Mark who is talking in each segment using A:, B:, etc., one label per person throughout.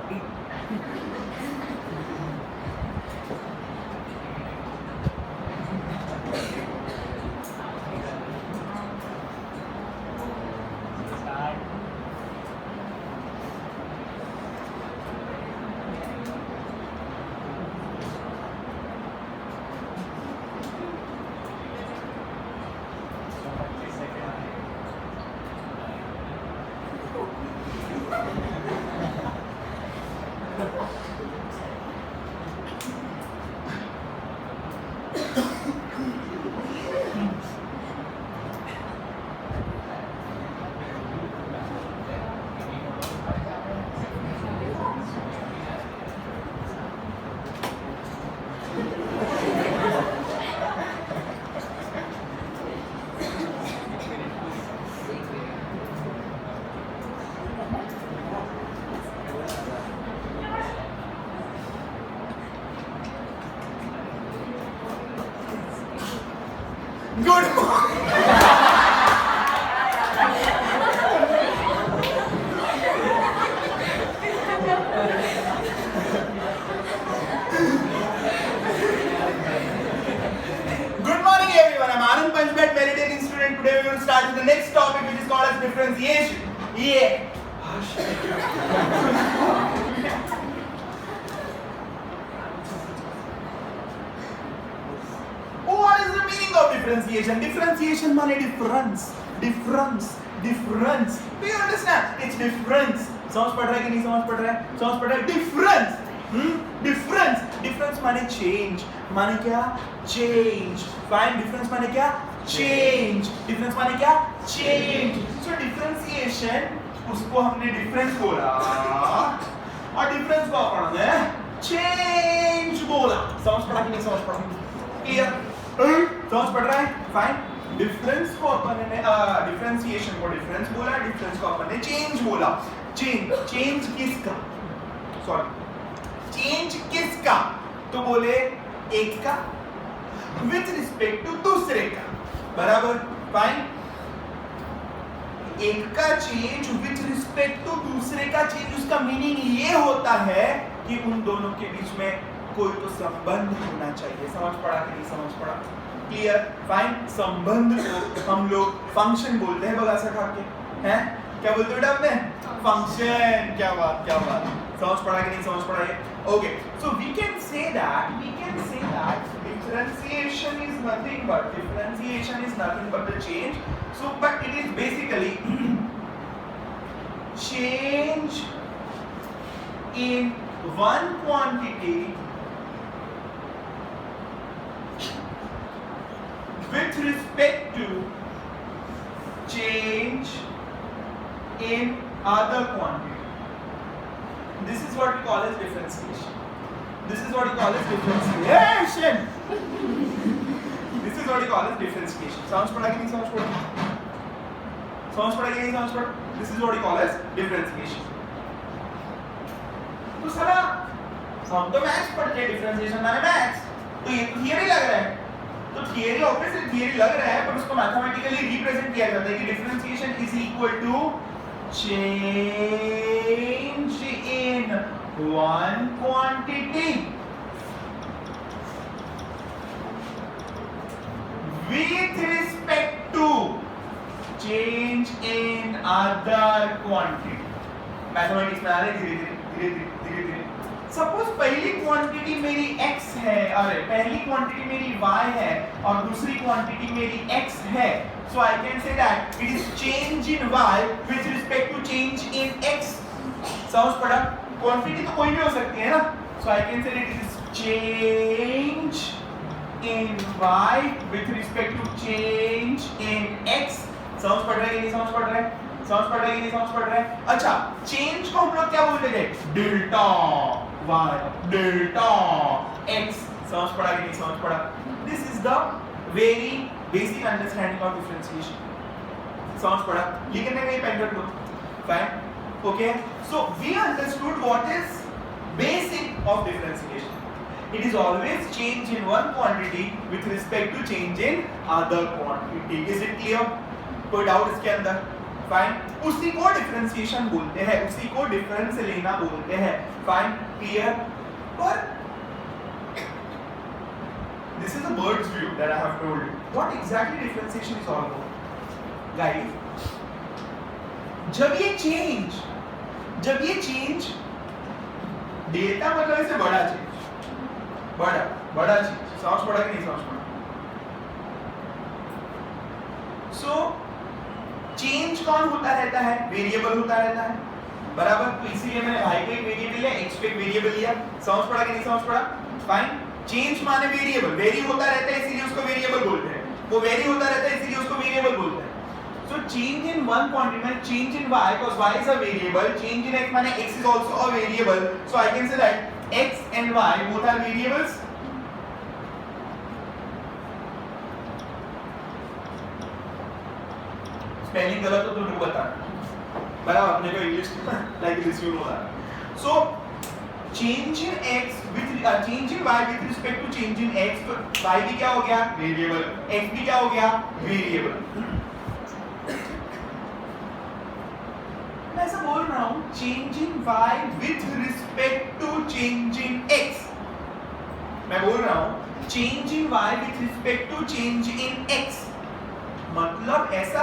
A: Good morning. Good morning everyone. I'm Anand Panchbet, meditating student. Today we will start with the next topic, which is called as differentiation. Yeah. What is the meaning of differentiation? Differentiation means difference. Difference. Difference. Do you understand? It's difference. समझ पड़ रहा है कि नहीं समझ पड़ रहा है? समझ पड़ रहा है? Difference. Difference. Difference माने change. माने क्या? Change. Fine. Difference माने क्या? Change. Difference माने क्या? Change. So differentiation, उसको हमने difference बोला और difference को अपन ने change बोला. समझ पड़ा कि नहीं समझ पड़ा? Clear? समझ पड़ रहा है? Fine. डिफरेंस को अपन ने डिफरेंशिएशन को डिफरेंस बोला, डिफरेंस को अपन ने चेंज बोला. चेंज किसका? सॉरी, चेंज किसका? तो बोले एक का विथ रिस्पेक्ट टू दूसरे का. बराबर. फाइन. एक का चेंज विथ रिस्पेक्ट टू दूसरे का चेंज, उसका मीनिंग ये होता है कि उन दोनों के बीच में कोई तो संबंध होना चाहिए. समझ पड़ा कि नहीं समझ पड़ा? क्लियर. फाइन. संबंध को हम लोग फंक्शन बोलते हैं. बगा सा खा के हैं, क्या बोलते हो आपने? फंक्शन. क्या बात, क्या बात. समझ पड़ा कि नहीं समझ पड़ा ये? Okay. So we can say that differentiation is nothing but the change. So but it is basically change in one quantity with respect to change in other quantity. This is what we call as differentiation. This is what we call as differentiation. This is what we call as differentiation. समझ पड़ा कि नहीं समझ पड़ा? समझ पड़ा कि नहीं समझ पड़ा? This is what we call as differentiation. तो साला हम तो मैथ्स पढ़ते हैं, differentiation माने मैथ्स, तो ये थियरी लग रहा है. तो थियरी ऑब्वियसली थियरी लग रहा है, पर उसको मैथमेटिकली रिप्रेजेंट किया जाता है कि differentiation is equal to change in one quantity with respect to change in other quantity. Mathematics में आ रहे धीरे धीरे. सपोज पहली क्वांटिटी मेरी x है, अरे पहली क्वांटिटी मेरी y है और दूसरी क्वांटिटी मेरी x है. So I can say that it is change in y with respect to change in x. समझ पड़ा? क्वांटिटी तो कोई भी हो सकती है ना. So I can say that it is change in y with respect to change in x. समझ पड़ रहा है कि नहीं समझ पड़ रहा है? समझ पड़ रहा है कि नहीं समझ पड़ रहा है? अच्छा, चेंज को हम लोग क्या बोलते थे? Delta y, delta x. समझ पड़ा कि नहीं समझ पड़ा? This is the very basic understanding of differentiation. समझ पड़ा? ये करने का ये pendant low. Fine. Okay. So we understood what is basic of differentiation. It is always change in one quantity with respect to change in other quantity. Is it clear? कोई doubt इसके अंदर? Fine, उसी को differentiation बोलते हैं, उसी को difference लेना बोलते हैं, फाइन, क्लियर। पर this is a bird's view that I have told you. What exactly differentiation is all about, guys? जब ये चेंज डेल्टा मतलब इसे बड़ा चेंज, बड़ा चेंज, समझ पड़ा कि नहीं समझ पड़ा? सो चेंज कौन होता रहता है? वेरिएबल होता रहता है, बराबर। तो इसीलिए मैंने y को एक वेरिएबल लिया, x को एक वेरिएबल लिया, समझ पड़ा कि नहीं समझ पड़ा? फाइन, चेंज माने वेरिएबल, वेरी होता रहता है इसीलिए उसको वेरिएबल बोलते हैं, वो वेरी होता रहता है इसीलिए उसको वेरिएबल बोलते हैं। So change in one quantity means change in y, because y is a variable, change in x माने x is also a variable, so I can say that x and y both are variables. Spelling गलत हो तो मुझे बता, बराबर, अपने को English like this you know that. So change in x with change in y with respect to change in x, तो y भी क्या हो गया? वेरिएबल, x भी क्या हो गया? वेरिएबल। मैं ऐसा बोल रहा हूँ change in y with respect to change in x, मैं बोल रहा हूँ change in y with respect to change in x, मतलब ऐसा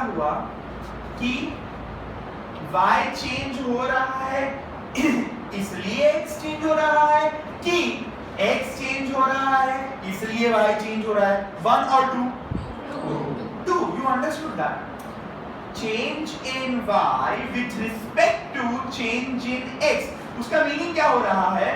A: हुआ कि y चेंज हो रहा है इसलिए x चेंज हो रहा है, कि x चेंज हो रहा है इसलिए y चेंज हो रहा है? 1 और 2? You understood that? Change in y with respect to change in x, उसका मीनिंग क्या हो रहा है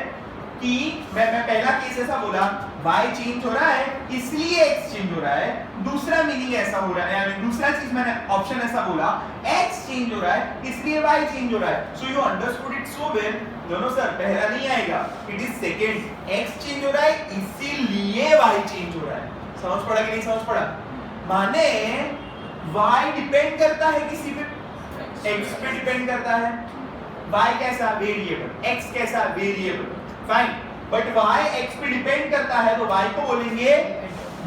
A: कि मैं पहला केस ऐसा बोला y चेंज हो रहा है इसलिए x चेंज हो रहा है, दूसरा मीनिंग ऐसा हो रहा है, यानी दूसरा चीज मैंने ऑप्शन ऐसा बोला x चेंज हो रहा है इसलिए y चेंज हो रहा है। So you understood it so well. दोनों सर पहला नहीं आएगा, it is second, x change हो रहा है इसीलिए y चेंज हो रहा है, समझ पड़ा कि नहीं समझ पड़ा? माने y डिपेंड करता है किसी पे, x पे डिपेंड करता है, y कैसा? वेरिएबल, x कैसा? Variable, fine, but y x पे डिपेंड करता है तो y को बोलेंगे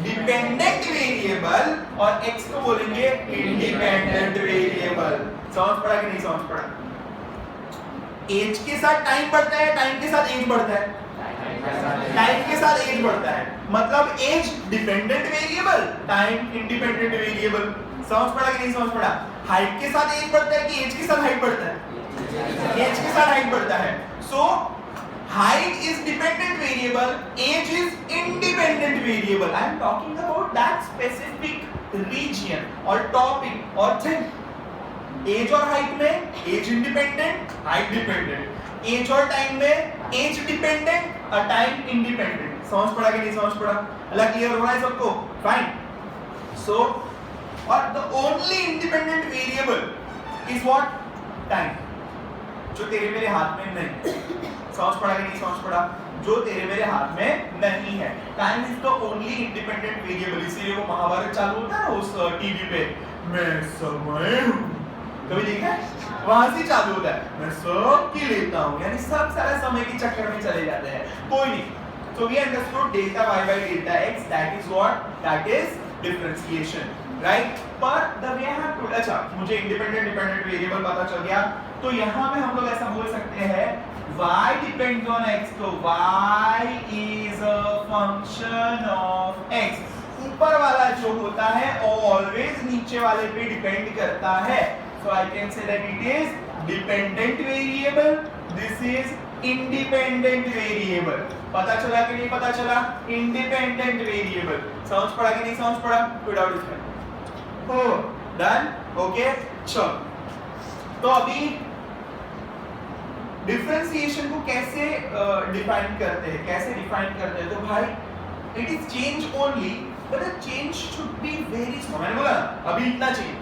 A: डिपेंडेंट वेरिएबल और x को बोलेंगे इंडिपेंडेंट वेरिएबल। समझ पड़ा कि नहीं समझ पड़ा? एज के साथ टाइम बढ़ता है, टाइम के साथ एज बढ़ता है, टाइम के साथ एज बढ़ता है, मतलब age dependent variable, time independent variable. समझ पड़ा कि नहीं समझ पड़ा? हाइट के साथ एज बढ़ता है कि एज के साथ हाइट बढ़ता है? एज के साथ हाइट बढ़ता है। सो height is dependent variable, age is independent variable. I am talking about that specific region or topic or thing. Age और height में age independent, height dependent. Age और time में age dependent और time independent. समझ पड़ा कि नहीं समझ पड़ा? अलग क्लियर हो रहा है सबको? Fine. So, और the only independent variable is what? Time. जो तेरे मेरे हाथ में नहीं, समझ पड़ा कि नहीं समझ पड़ा? जो तेरे मेरे हाथ में नहीं है, time is the only independent variable. इसीलिए वो महाभारत चालू होता है उस टीवी पे, मैं समय हूँ, कभी देखा है? वहां से चालू होता है, मैं सब की लेता हूँ, यानी सब सारा समय के चक्कर में चले जाते हैं, कोई नहीं। So we understood delta y by delta x, that is what? That is differentiation, right? But the way I have told, अच्छा मुझे इंडिपेंडेंट डिपेंडेंट वेरिएबल पता चल गया, तो यहाँ पे हम लोग ऐसा बोल सकते हैं y depends on x, तो y is a function of x। ऊपर वाला जो होता है वो ऑलवेज नीचे वाले पे डिपेंड करता है, so I can say that it is dependent variable, this is independent variable। पता चला कि नहीं पता चला? Independent variable. समझ पड़ा कि नहीं समझ पड़ा? कोई डाउट इसमें? हो डन, ओके चलो। तो अभी डिफरेंशिएशन को कैसे डिफाइन करते हैं, कैसे डिफाइन करते हैं? तो भाई it is change only, but the change should be very small. मैंने बोला अभी इतना change,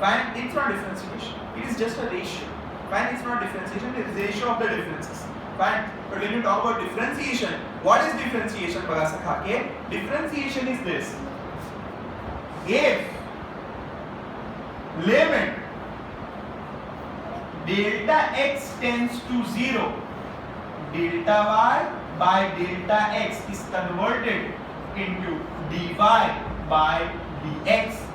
A: fine, it's not differentiation, it is just a ratio, fine, it's not differentiation, it is ratio of the differences, fine. But when you talk about differentiation, what is differentiation? बगा सखा के differentiation is this: if limit delta x tends to 0, delta y by delta x is converted into dy by dx.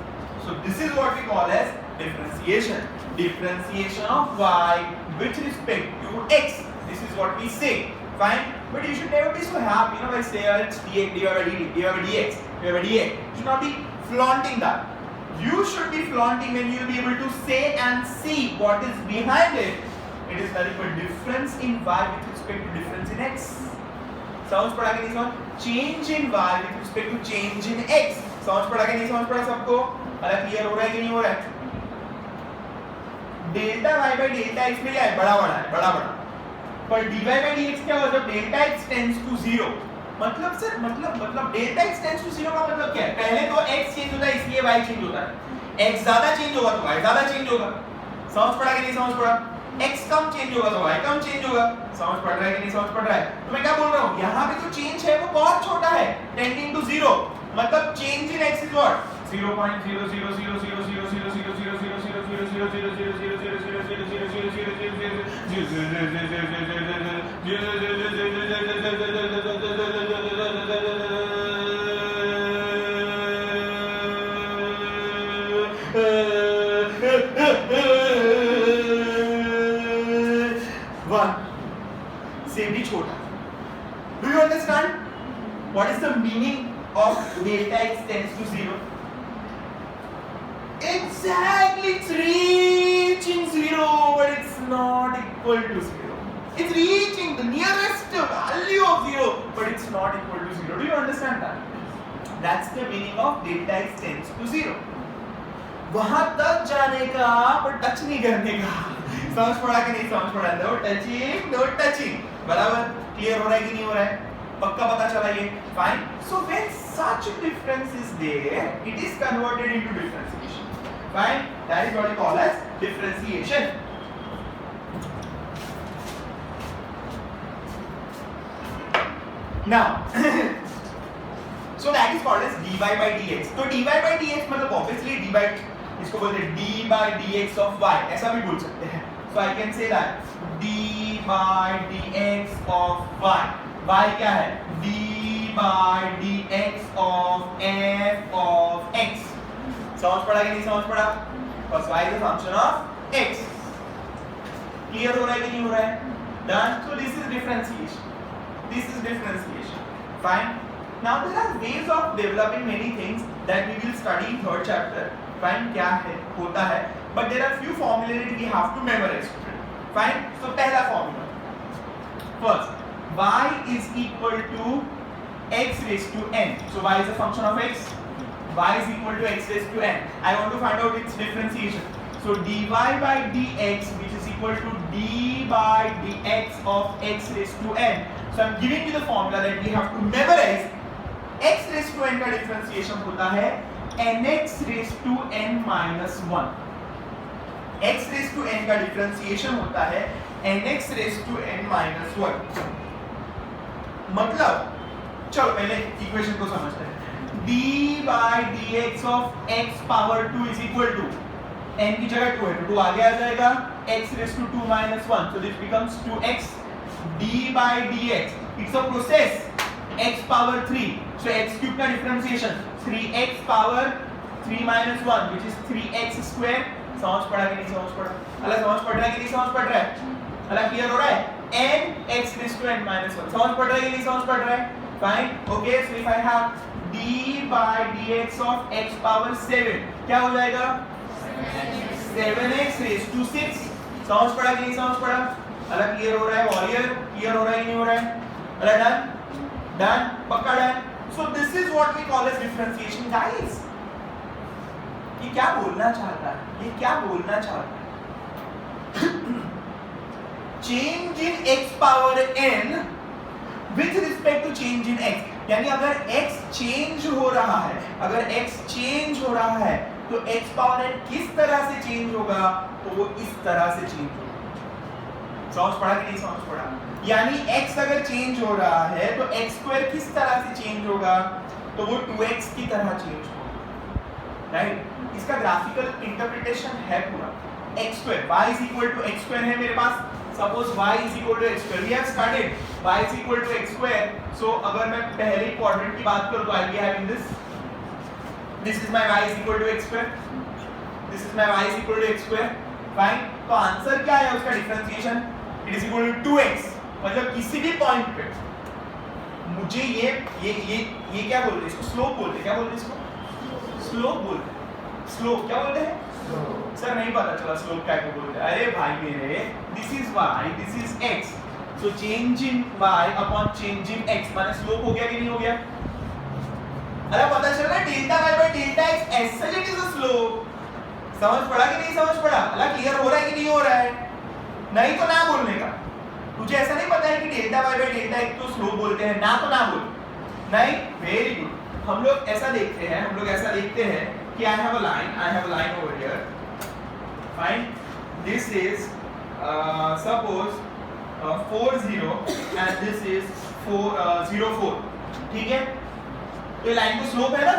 A: So this is what we call as differentiation. Differentiation of y with respect to x. This is what we say. Fine. But you should never be so happy, you know, by saying it's dx, dy by dt, dy by dx, dy by dx. You should not be flaunting that. You should be flaunting when you will be able to say and see what is behind it. It is nothing but difference in y with respect to difference in x. समझ पड़ा कि नहीं समझ? Change in y with respect to change in x. समझ पड़ा कि नहीं समझ पड़ा सबको? अरे क्लियर हो रहा है कि नहीं हो रहा है? Delta y by delta x में क्या है? बड़ा बड़ा है, बड़ा बड़ा. पर dy by dx क्या होगा जब डेल्टा x tends to 0? मतलब सर मतलब डेल्टा x tends to 0 का मतलब क्या है? पहले तो x चेंज होता है इसलिए y चेंज होता है. x ज्यादा चेंज होगा तो y ज्यादा चेंज होगा. समझ पड़ा कि नहीं समझ पड़ा? x कम चेंज होगा तो y कम चेंज होगा. समझ पड़ रहा है कि नहीं समझ पड़ रहा है? तो मैं क्या बोल रहा हूँ? यहाँ पे जो चेंज है वो बहुत छोटा है, tending to 0. मतलब change in x is what? 1 से भी छोटा. Do you understand? What is the meaning of delta x tends to 0? Exactly, it's reaching 0, but it's not equal to 0. It's reaching the nearest value of 0, but it's not equal to 0. Do you understand that? That's the meaning of delta x tends to 0. वहां तक जाने का पर touch नहीं करने का. समझ पड़ा कि नहीं समझ पड़ा? No touching. बराबर क्लियर हो रहा है कि नहीं हो रहा है? पक्का पता चला ये? Fine. So when such a difference is there, it is converted into differentiation. Fine. That is what we call as differentiation. Now, so that is called as dy by dx. तो dy by dx मतलब obviously dy by, इसको बोलते हैं d by dx of y. ऐसा भी बोल सकते हैं. So I can say that d by dx of y. y क्या है? d by dx of f of x. समझ पड़ा कि नहीं समझ पड़ा? Because y is a function of x. Clear हो रहा है कि नहीं हो रहा है? Done. So this is differentiation. This is differentiation. Fine. Now there are ways of developing many things that we will study in third chapter. Fine. क्या है? होता है. But there are few formulae we have to memorize. Fine. So पहला formula. First, y is equal to x raised to n. So y is a function of x. Y is equal to x raised to n. I want to find out its differentiation. So dy by dx, which is equal to d by dx of x raised to n. So I'm giving you the formula that we have to memorize. X raised to n का differentiation होता है nx raised to n minus 1. X raised to n का differentiation होता है nx raised to n minus 1. मतलब चलो पहले equation को समझते हैं. d by dx of x power 2 is equal to n की जगह 2 है तो 2 आगे आ जाएगा x raised to 2 minus 1. So this becomes 2x d by dx. It's a process. x power 3. So x cube का differentiation 3x power 3 minus 1 which is 3x square. समझ पड़ा कि नहीं समझ पड़ा? अल्लाह समझ पड़ रहा है कि नहीं समझ पड़ रहा है? अल्लाह क्लियर हो रहा है? n x raised to n minus 1. समझ पड़ रहा है कि नहीं समझ पड़ रहा है? Fine. Okay. So if I have d by dx of x power 7 क्या हो जाएगा? 7x raised to 6. समझ पड़ा कि नहीं समझ पड़ा? अल्लाह क्लियर हो रहा है? वॉरियर क्लियर हो रहा है कि नहीं हो रहा है? अल्लाह डन पक्का done. So this is what we call as differentiation, guys. ये क्या बोलना चाहता है? ये क्या बोलना चाहता है? Change in x power n with respect to change in x. यानी अगर x चेंज हो रहा है, अगर x चेंज हो रहा है तो x पावर n किस तरह से चेंज होगा? तो वो इस तरह से चेंज होगा. समझ पड़ा कि नहीं समझ पड़ा? यानी x अगर चेंज हो रहा है तो x स्क्वायर किस तरह से चेंज होगा? तो वो 2x की तरह चेंज होगा. राइट? इसका ग्राफिकल इंटरप्रिटेशन है पूरा. x square y is equal to x square है मेरे पास. Suppose y is equal to x square. We have studied y is equal to x square. So अगर मैं पहले क्वाड्रेंट की बात करूँ तो I'll be having this this is my y is equal to x square, this is my y is equal to x square, fine. तो answer क्या है उसका differentiation, it is equal to 2x, मतलब किसी भी पॉइंट पे मुझे ये क्या बोलते हैं इसको, स्लोप बोलते हैं, क्या बोलते हैं इसको, स्लोप बोलते हैं, स्लोप क्या बोलते हैं सर, नहीं पता चला स्लोप क्या को बोलते हैं। अरे भाई मेरे, this is y, this is x, so change in y upon change in x माने स्लोप हो गया कि नहीं हो गया। अरे पता चल रहा है delta y by delta x as such it is a slope. समझ पड़ा कि नहीं समझ पड़ा, अल्लाह क्लियर हो रहा है कि नहीं हो रहा है, नहीं तो ना बोलने का। तुझे ऐसा नहीं पता है कि delta y by delta x तो स्लोप बोलते हैं, ना तो ना बोल, नहीं, वेरी गुड। हम लोग ऐसा देखते हैं, हम लोग ऐसा देखते हैं कि I have a line over here, fine, this is suppose 4 0 and this is 0 4, ठीक है। तो ये लाइन को स्लोप है ना,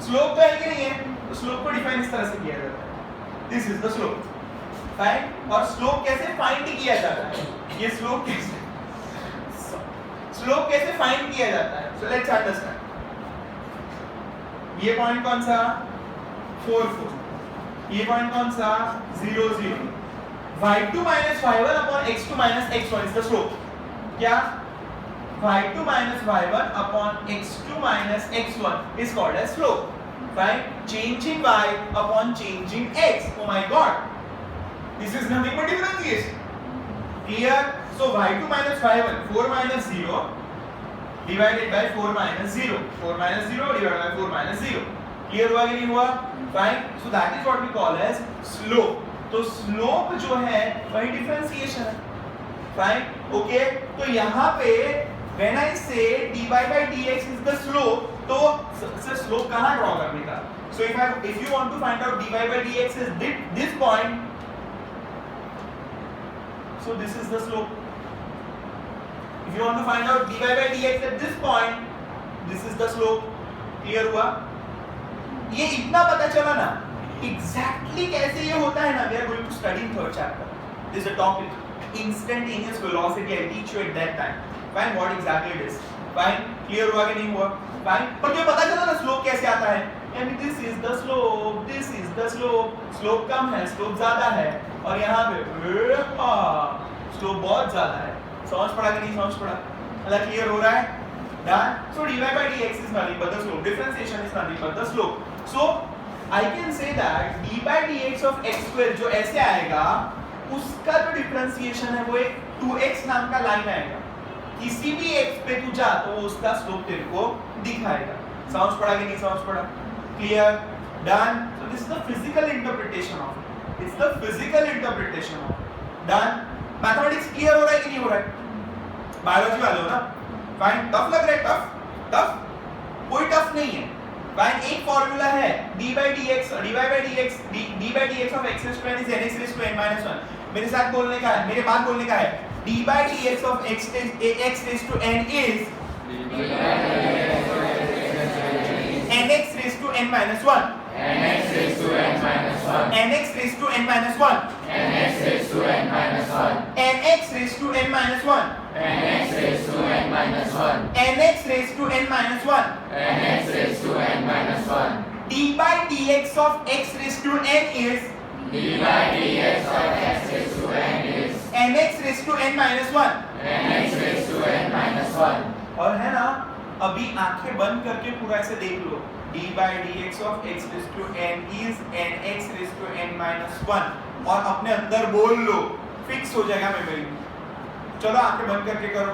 A: स्लोप तो है कि नहीं है, तो स्लोप को डिफाइन इस तरह से किया जाता है, this is the slope, fine. और स्लोप कैसे फाइंड किया जाता है, ये स्लोप कैसे फाइंड किया जाता है, सो लेट्स अंडरस्टैंड। ये पॉइंट कौन सा 4 4, ये पॉइंट कौन सा 0 0, y2 minus y1 upon x2 minus x1 is the slope, क्या y2 minus y1 upon x2 minus x1 is called as slope, right? Changing y upon changing x, oh my god, this is nothing but differentiation, clear? So y2 minus y1, 4 minus 0 divided by 4 minus 0, 4 minus 0 divided by 4 minus 0, clear हुआ कि नहीं हुआ, fine? So that is what we call as slope. तो slope जो है वही differentiation है, fine? Okay? तो यहाँ पे when I say dy by dx is the slope, तो सर slope कहाँ draw करने का? So if you want to find out dy by dx is this point, so this is the slope. If you want to find out dy by dx at this point, this is the slope. Clear हुआ? ये इतना पता चला ना, exactly कैसे ये होता है ना, we are going to study in third chapter. This is a topic, instantaneous velocity. I teach you at that time. Fine, what exactly it is? Fine, clear हुआ कि नहीं हुआ? Fine, पर जो पता चला ना slope कैसे आता है, and this is the slope, this is the slope. Slope कम है, slope ज़्यादा है, और यहाँ पे slope बहुत ज़्यादा है। समझ पड़ा कि नहीं समझ पड़ा, मतलब क्लियर हो रहा है, done? So dy by dx is nothing but the slope, differentiation is nothing but the slope. So I can say that d by dx of x square जो ऐसे आएगा, उसका जो differentiation है वो एक 2x नाम का लाइन आएगा, किसी भी x पे तू जा तो वो उसका slope तेरे को दिखाएगा। समझ पड़ा कि नहीं समझ पड़ा, clear, done? So this is the physical interpretation of it, it's the physical interpretation of it, done? Mathematics clear हो रहा है कि नहीं हो रहा है, बायोलॉजी वाले हो ना, फाइन। टफ लग रहा है, टफ कोई टफ नहीं है, फाइन। एक फॉर्मूला है d by dx of x square is nx raised to n minus 1। मेरे साथ बोलने का है, मेरे बात बोलने का है, d by dx of x raised to n is nx raised to n minus 1,
B: nx raised to n minus 1,
A: nx raised to n minus 1,
B: nx raised to n minus 1,
A: nx raised to n minus 1,
B: nx raised to n minus 1,
A: nx raised to n minus 1,
B: nx raised to n minus 1,
A: d by dx of x raised to n is
B: d by dx of x raised to n is
A: nx raised to n minus 1,
B: nx raised to n minus 1।
A: और है ना, अभी आंखें बंद करके पूरा ऐसे देख लो, d by dx of x raised to n is nx raised to n minus 1, और अपने अंदर बोल लो, फिक्स हो जाएगा मेमोरी में। चलो आंखें बंद करके करो,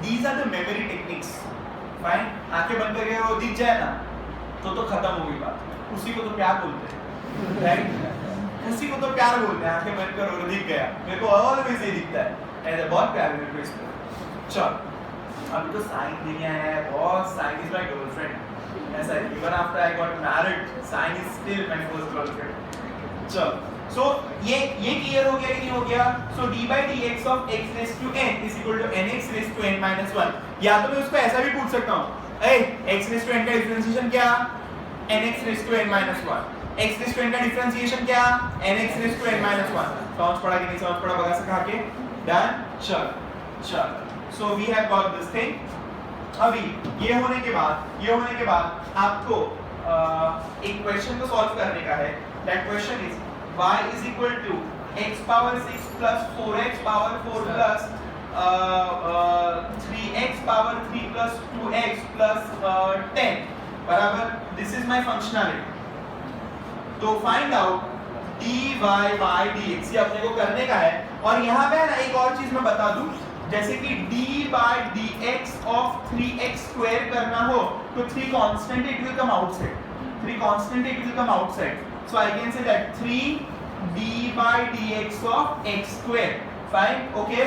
A: These are the memory techniques, fine? आंखें बंद करके वो दिख जाए ना, तो खत्म हो गई बात, उसी को तो प्यार बोलते हैं, राइट? उसी को तो प्यार बोलते हैं, आंखें बंद करो दिख गया, मेरे को ऑलवेज ये दिखता है, ऐसे बहुत प्यार मेरे को इसमें। चल, अभी तो साइन दुनिया है, बहुत साइन इज माय गर्लफ्रेंड, ऐसा है, even after I got married, sign is still my first girlfriend. चल, सो ये क्लियर हो गया कि नहीं हो गया? सो d by dx of x raised to n is equal to nx raised to n minus 1। या तो मैं उसको ऐसा भी पूछ सकता हूँ, x रेज़ टू n का डिफरेंशिएशन क्या nx raise to n minus 1 x raise to n का डिफरेंशिएशन क्या nx raise to n minus 1 समझ पड़ा कि नहीं समझ पड़ा बगा से कहा के डन चल so we have got this thing अभी ये होने के बाद आपको एक क्वेश्चन को सॉल्व करने का है that question is y is equal to x power 6 plus 4x power 4 plus 3x power 3 plus 2x plus 10 बराबर दिस इज माय फंक्शनैलिटी तो find out dy by dx ये अपने को करने का है और यहाँ पे ना एक और चीज मैं बता दूं जैसे कि d by dx of 3x square करना हो तो 3 constant it will come outside so I can say that 3 d by dx of x square fine okay